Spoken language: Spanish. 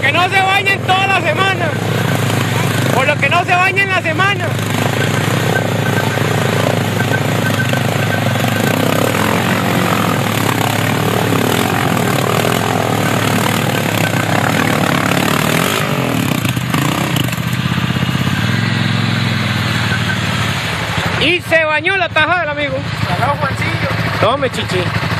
que no se bañen toda la semana. Por lo que no se bañen la semana. Y se bañó la tajada del amigo. Salado, Juancillo. Tome, chichi.